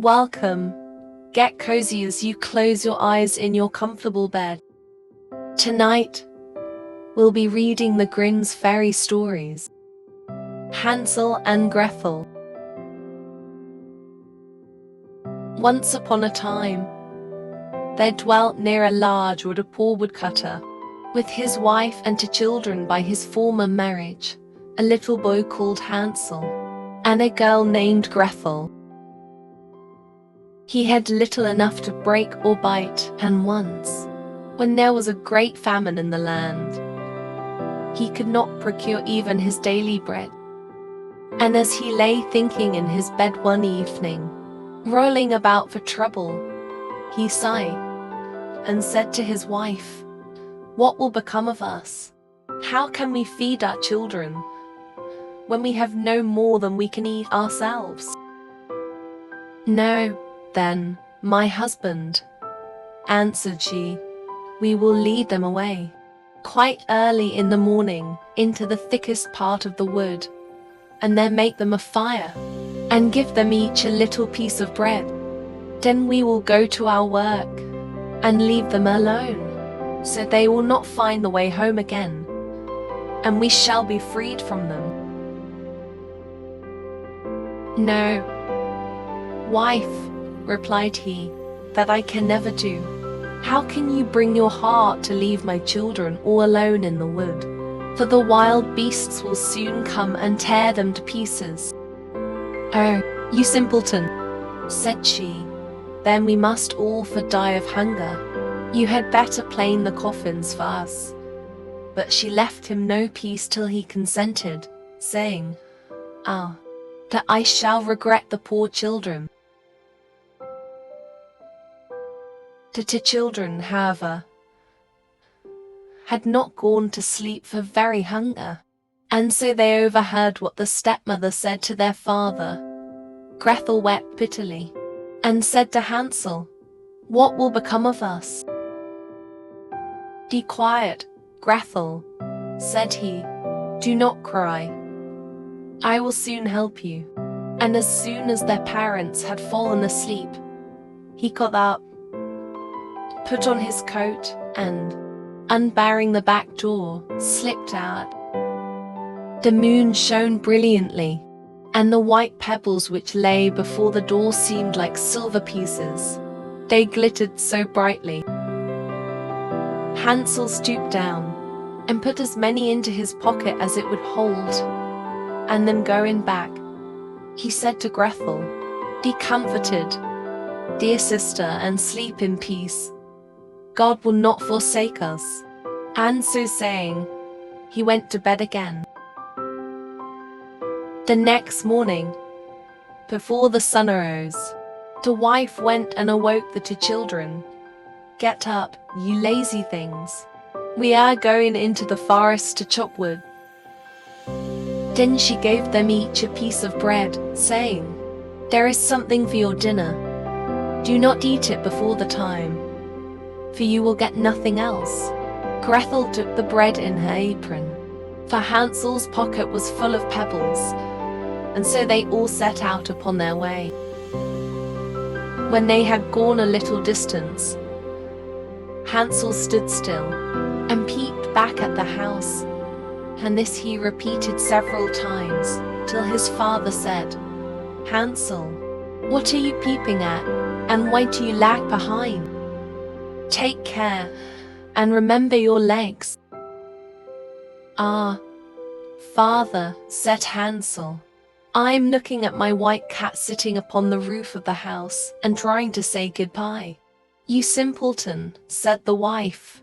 Welcome. Get cozy as you close your eyes in your comfortable bed. Tonight, we'll be reading the Grimm's fairy stories. Hansel and Gretel. Once upon a time, there dwelt near a large wood a poor woodcutter, with his wife and 2 children by his former marriage, a little boy called Hansel, and a girl named Gretel. He had little enough to break or bite, and once, when there was a great famine in the land, he could not procure even his daily bread. And as he lay thinking in his bed one evening, rolling about for trouble, he sighed and said to his wife, "What will become of us? How can we feed our children when we have no more than we can eat ourselves?" "No, then, my husband," answered she, "we will lead them away, quite early in the morning, into the thickest part of the wood, and there make them a fire, and give them each a little piece of bread. Then we will go to our work, and leave them alone, so they will not find the way home again, and we shall be freed from them." "No, wife," replied he, "that I can never do. How can you bring your heart to leave my children all alone in the wood? For the wild beasts will soon come and tear them to pieces." "Oh, you simpleton," said she, "then we must all die of hunger. You had better plane the coffins for us." But she left him no peace till he consented, saying, "Ah, that I shall regret the poor children." The 2 children, however, had not gone to sleep for very hunger, and so they overheard what the stepmother said to their father. Gretel wept bitterly, and said to Hansel, "What will become of us?" "Be quiet, Gretel," said he, "do not cry. I will soon help you." And as soon as their parents had fallen asleep, he got up, put on his coat, and, unbarring the back door, slipped out. The moon shone brilliantly, and the white pebbles which lay before the door seemed like silver pieces. They glittered so brightly. Hansel stooped down, and put as many into his pocket as it would hold, and then going back, he said to Gretel, "Be comforted, dear sister, and sleep in peace. God will not forsake us." And so saying, he went to bed again. The next morning, before the sun arose, the wife went and awoke the 2 children. "Get up, you lazy things. We are going into the forest to chop wood." Then she gave them each a piece of bread, saying, "There is something for your dinner. Do not eat it before the time, for you will get nothing else." Gretel took the bread in her apron, for Hansel's pocket was full of pebbles, and so they all set out upon their way. When they had gone a little distance, Hansel stood still, and peeped back at the house, and this he repeated several times, till his father said, "Hansel, what are you peeping at, and why do you lag behind? Take care, and remember your legs." "Ah, father," said Hansel, "I'm looking at my white cat sitting upon the roof of the house, and trying to say goodbye." "You simpleton," said the wife,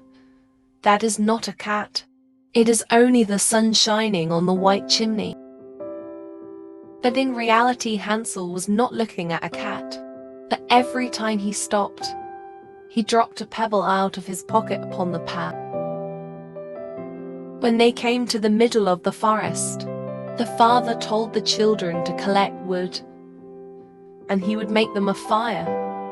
"that is not a cat. It is only the sun shining on the white chimney." But in reality Hansel was not looking at a cat, but every time he stopped, he dropped a pebble out of his pocket upon the path. When they came to the middle of the forest, the father told the children to collect wood, and he would make them a fire,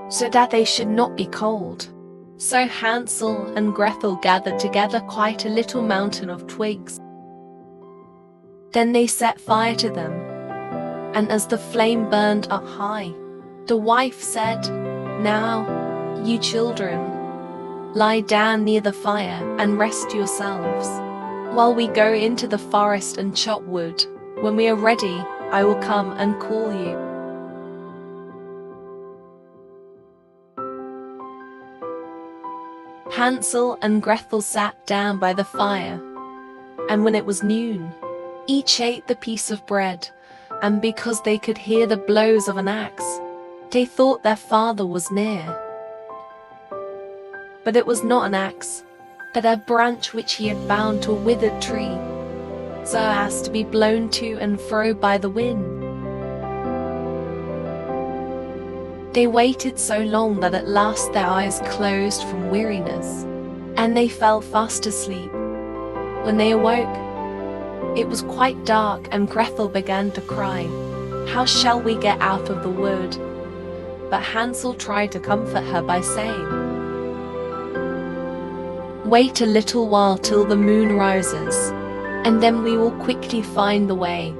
so that they should not be cold. So Hansel and Gretel gathered together quite a little mountain of twigs. Then they set fire to them, and as the flame burned up high, The wife said, "Now, you children, lie down near the fire and rest yourselves, while we go into the forest and chop wood. When we are ready, I will come and call you." Hansel and Gretel sat down by the fire, and when it was noon, each ate the piece of bread, and because they could hear the blows of an axe, they thought their father was near. But it was not an axe, but a branch which he had bound to a withered tree, so as to be blown to and fro by the wind. They waited so long that at last their eyes closed from weariness, and they fell fast asleep. When they awoke, it was quite dark, and Gretel began to cry, "How shall we get out of the wood?" But Hansel tried to comfort her by saying, "Wait a little while till the moon rises, and then we will quickly find the way."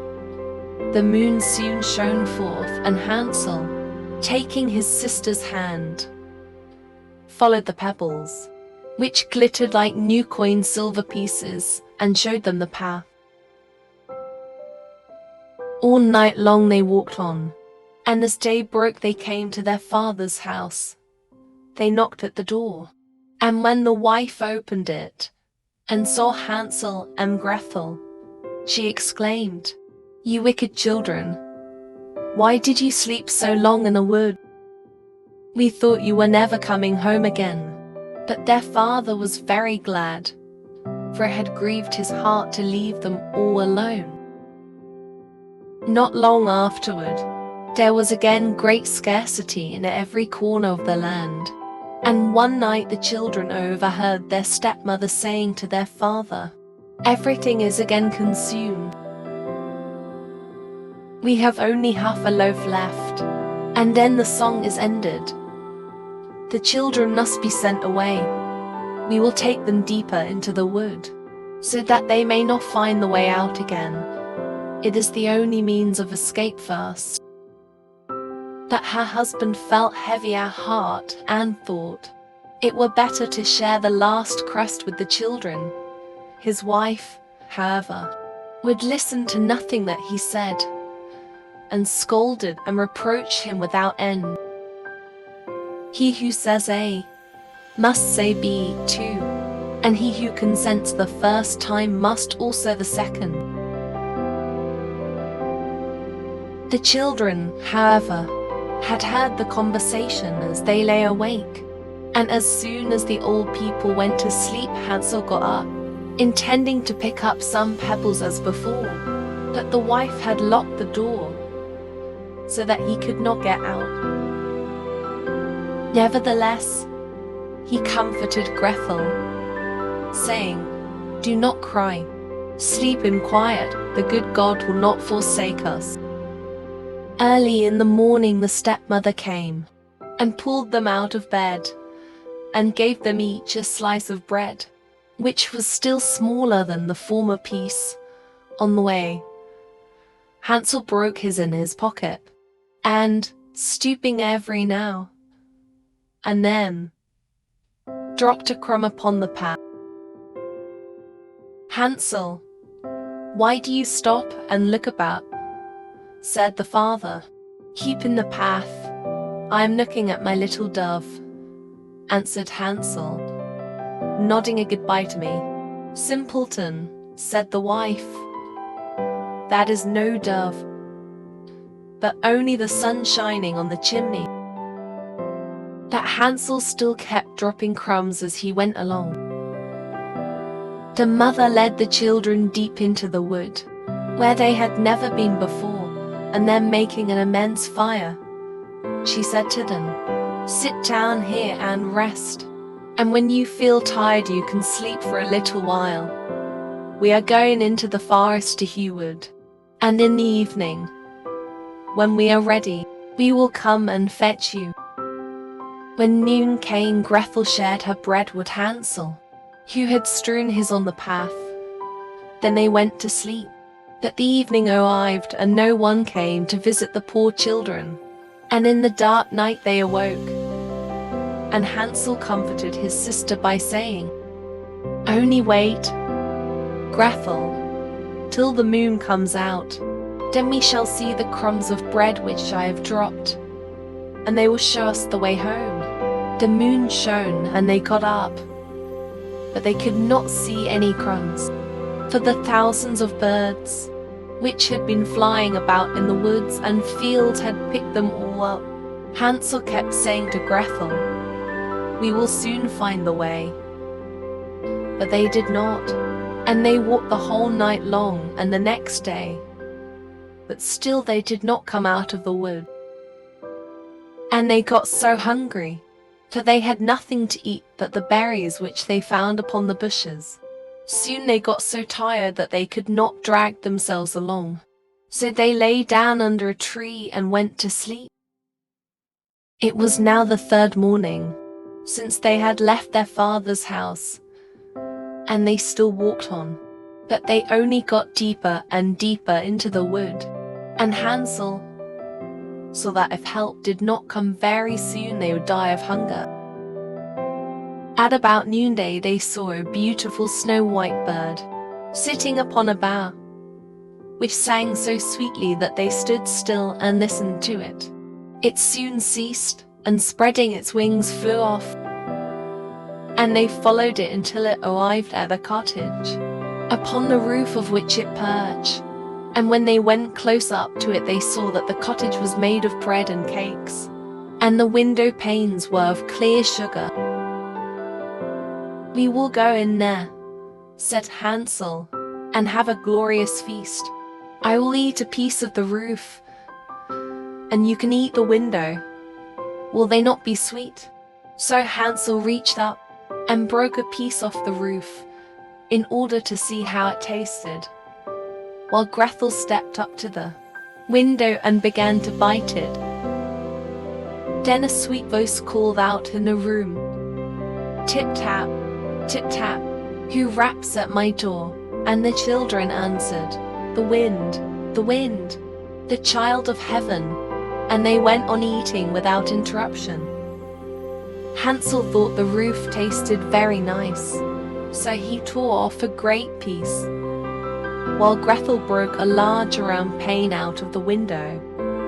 The moon soon shone forth, and Hansel, taking his sister's hand, followed the pebbles, which glittered like new coin silver pieces, and showed them the path. All night long they walked on, and as day broke they came to their father's house. They knocked at the door, and when the wife opened it and saw Hansel and Gretel, she exclaimed, "You wicked children, why did you sleep so long in the wood? We thought you were never coming home again." But their father was very glad, for it had grieved his heart to leave them all alone. Not long afterward, there was again great scarcity in every corner of the land, and one night the children overheard their stepmother saying to their father, "Everything is again consumed. We have only half a loaf left, and then the song is ended. The children must be sent away. We will take them deeper into the wood, so that they may not find the way out again. It is the only means of escape for us." But her husband felt heavy at heart and thought it were better to share the last crust with the children. His wife, however, would listen to nothing that he said, and scolded and reproached him without end. He who says A must say B too, and he who consents the first time must also the second. The children, however, had heard the conversation as they lay awake, and as soon as the old people went to sleep, Hansel got up, intending to pick up some pebbles as before, but the wife had locked the door, so that he could not get out. Nevertheless, he comforted Gretel, saying, "Do not cry. Sleep in quiet, the good God will not forsake us." Early in the morning the stepmother came, and pulled them out of bed, and gave them each a slice of bread, which was still smaller than the former piece. On the way, Hansel broke his in his pocket, and, stooping every now and then, dropped a crumb upon the path. "Hansel, why do you stop and look about?" said the father. "Keep in the path. I am looking at my little dove," answered Hansel, nodding a goodbye to me. "Simpleton," said the wife, "that is no dove, but only the sun shining on the chimney." But Hansel still kept dropping crumbs as he went along. The mother led the children deep into the wood, where they had never been before, and then making an immense fire, she said to them, "Sit down here and rest, and when you feel tired you can sleep for a little while. We are going into the forest to hew wood, and in the evening, when we are ready, we will come and fetch you." When noon came, Gretel shared her bread with Hansel, who had strewn his on the path. Then they went to sleep. But the evening arrived, and no one came to visit the poor children. And in the dark night they awoke. And Hansel comforted his sister by saying, "Only wait, Gretel, till the moon comes out. Then we shall see the crumbs of bread which I have dropped, and they will show us the way home." The moon shone, and they got up, but they could not see any crumbs, for the thousands of birds which had been flying about in the woods and fields had picked them all up. Hansel kept saying to Gretel, "We will soon find the way." But they did not, and they walked the whole night long and the next day, but still they did not come out of the wood. And they got so hungry, for they had nothing to eat but the berries which they found upon the bushes. Soon they got so tired that they could not drag themselves along, so they lay down under a tree and went to sleep. It was now the third morning since they had left their father's house, and they still walked on, but they only got deeper and deeper into the wood. And Hansel saw that if help did not come very soon they would die of hunger. At about noonday they saw a beautiful snow-white bird sitting upon a bough, which sang so sweetly that they stood still and listened to it. It soon ceased, and spreading its wings flew off, and they followed it until it arrived at the cottage, upon the roof of which it perched. And when they went close up to it they saw that the cottage was made of bread and cakes, and the window panes were of clear sugar. "We will go in there," said Hansel, "and have a glorious feast. I will eat a piece of the roof, and you can eat the window. Will they not be sweet?" So Hansel reached up and broke a piece off the roof in order to see how it tasted, while Gretel stepped up to the window and began to bite it. Then a sweet voice called out in the room, "Tip-tap, tip-tap, who raps at my door?" And the children answered, "The wind, the wind, the child of heaven." And they went on eating without interruption. Hansel thought the roof tasted very nice, so he tore off a great piece, while Gretel broke a large round pane out of the window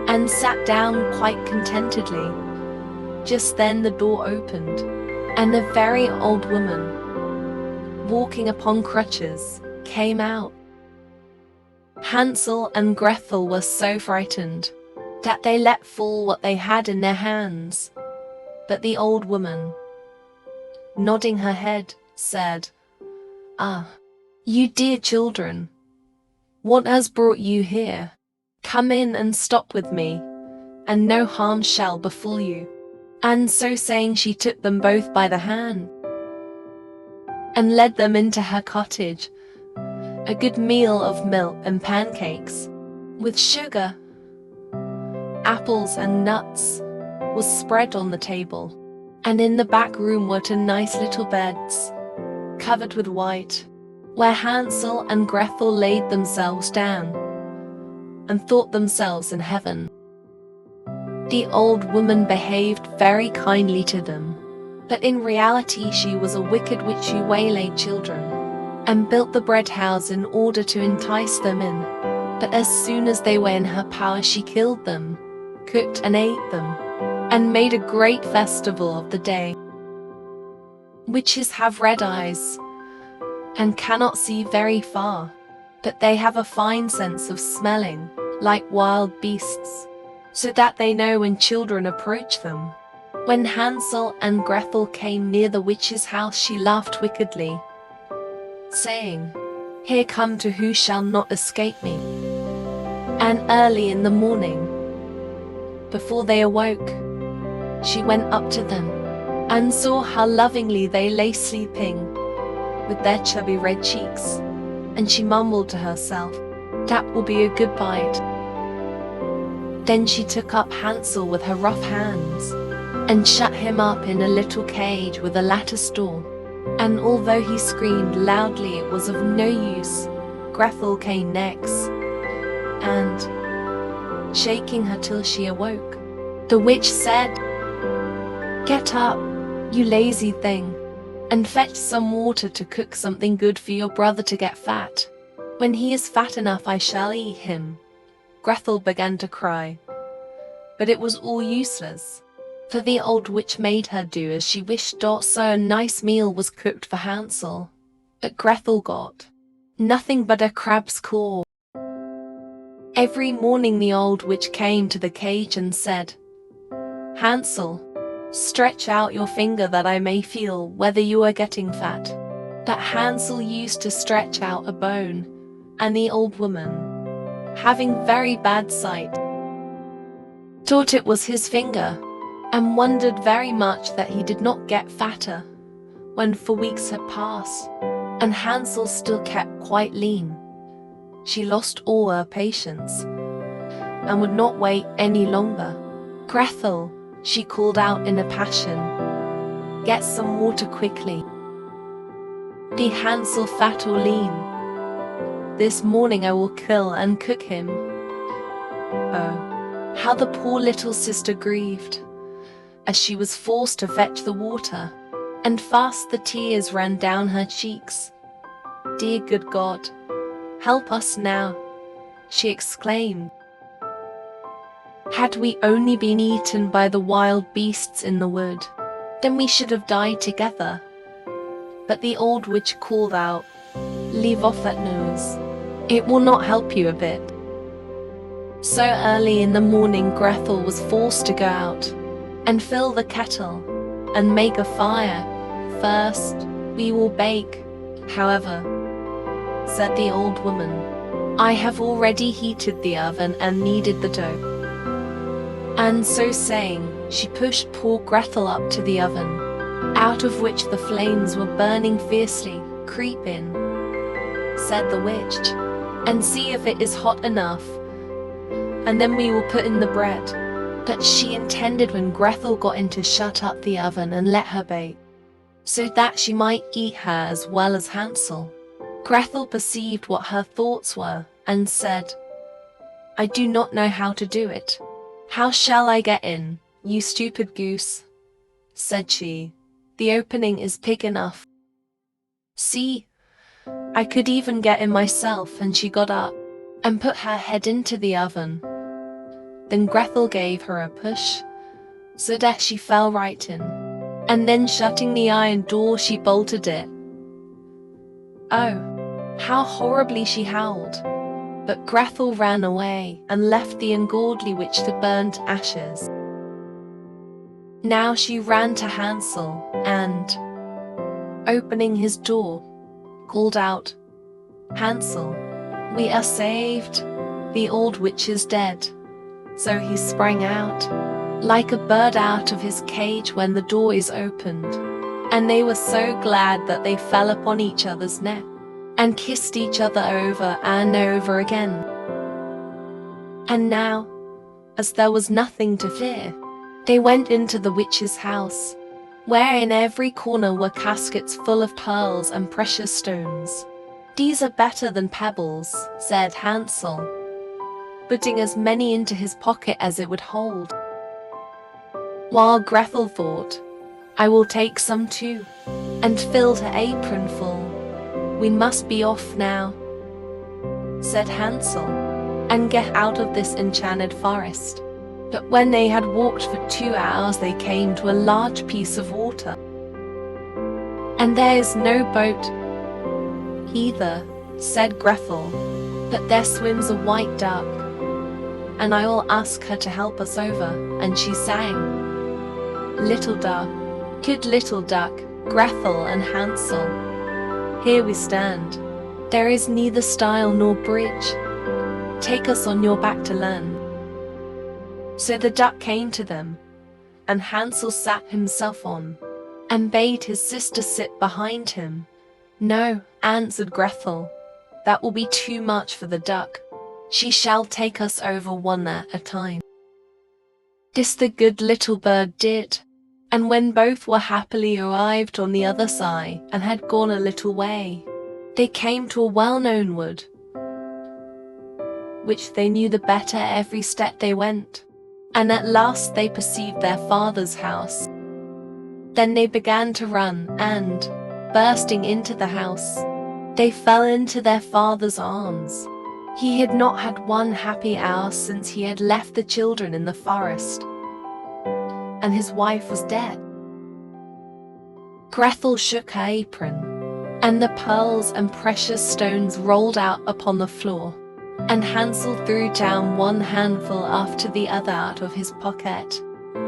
and sat down quite contentedly. Just then the door opened, and a very old woman, walking upon crutches, came out. Hansel and Gretel were so frightened that they let fall what they had in their hands. But the old woman, nodding her head, said, "Ah, you dear children, what has brought you here? Come in and stop with me, and no harm shall befall you." And so saying she took them both by the hand and led them into her cottage. A good meal of milk and pancakes, with sugar, apples and nuts, was spread on the table, and in the back room were two nice little beds, covered with white, where Hansel and Gretel laid themselves down, and thought themselves in heaven. The old woman behaved very kindly to them, but in reality she was a wicked witch who waylaid children, and built the bread house in order to entice them in. But as soon as they were in her power she killed them, cooked and ate them, and made a great festival of the day. Witches have red eyes, and cannot see very far, but they have a fine sense of smelling, like wild beasts, so that they know when children approach them. When Hansel and Gretel came near the witch's house she laughed wickedly, saying, "Here come to who shall not escape me." And early in the morning, before they awoke, she went up to them, and saw how lovingly they lay sleeping, with their chubby red cheeks, and she mumbled to herself, "That will be a good bite." Then she took up Hansel with her rough hands, and shut him up in a little cage with a lattice door. And although he screamed loudly it was of no use. Gretel came next, and, shaking her till she awoke, The witch said, "Get up, you lazy thing, and fetch some water to cook something good for your brother to get fat. When he is fat enough, I shall eat him." Gretel began to cry, but it was all useless, for the old witch made her do as she wished. So a nice meal was cooked for Hansel, but Gretel got nothing but a crab's claw. Every morning the old witch came to the cage and said, "Hansel, stretch out your finger that I may feel whether you are getting fat." But Hansel used to stretch out a bone, and the old woman, having very bad sight, thought it was his finger, and wondered very much that he did not get fatter. When 4 weeks had passed, and Hansel still kept quite lean, she lost all her patience, and would not wait any longer. "Gretel," she called out in a passion, "get some water quickly. Be Hansel fat or lean, this morning I will kill and cook him." Oh, how the poor little sister grieved, as she was forced to fetch the water, and fast the tears ran down her cheeks. "Dear good God, help us now," she exclaimed. "Had we only been eaten by the wild beasts in the wood, then we should have died together." But the old witch called out, "Leave off that noise. It will not help you a bit." So early in the morning Gretel was forced to go out and fill the kettle and make a fire. "First, we will bake, however," said the old woman. "I have already heated the oven and kneaded the dough." And so saying, she pushed poor Gretel up to the oven, out of which the flames were burning fiercely. "Creep in," said the witch, "and see if it is hot enough, and then we will put in the bread." But she intended when Gretel got in to shut up the oven and let her bake, so that she might eat her as well as Hansel. Gretel perceived what her thoughts were, and said, "I do not know how to do it. How shall I get in, you stupid goose?" said she. "The opening is big enough. See, I could even get in myself." And she got up and put her head into the oven. Then Gretel gave her a push, so that she fell right in, and then shutting the iron door she bolted it. Oh, how horribly she howled! But Gretel ran away and left the ungodly witch to burn to ashes. Now she ran to Hansel and, opening his door, called out, "Hansel, we are saved. The old witch is dead." So he sprang out, like a bird out of his cage when the door is opened, and they were so glad that they fell upon each other's neck and kissed each other over and over again. And now, as there was nothing to fear, they went into the witch's house, where in every corner were caskets full of pearls and precious stones. "These are better than pebbles," said Hansel, putting as many into his pocket as it would hold. While Gretel thought, "I will take some too," and filled her apron full. "We must be off now," said Hansel, "and get out of this enchanted forest." But when they had walked for 2 hours they came to a large piece of water. "And there is no boat either," said Gretel, "but there swims a white duck, and I will ask her to help us over." And she sang, "Little duck, good little duck, Gretel and Hansel, here we stand. There is neither stile nor bridge. Take us on your back to learn." So the duck came to them, and Hansel sat himself on, and bade his sister sit behind him. "No," answered Gretel, "that will be too much for the duck. She shall take us over one at a time." This the good little bird did, and when both were happily arrived on the other side and had gone a little way, they came to a well-known wood, which they knew the better every step they went. and at last they perceived their father's house. Then they began to run, and, bursting into the house, they fell into their father's arms. He had not had one happy hour since he had left the children in the forest, and his wife was dead. Gretel shook her apron, and the pearls and precious stones rolled out upon the floor, and Hansel threw down one handful after the other out of his pocket.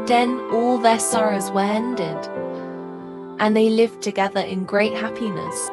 Then all their sorrows were ended, and they lived together in great happiness.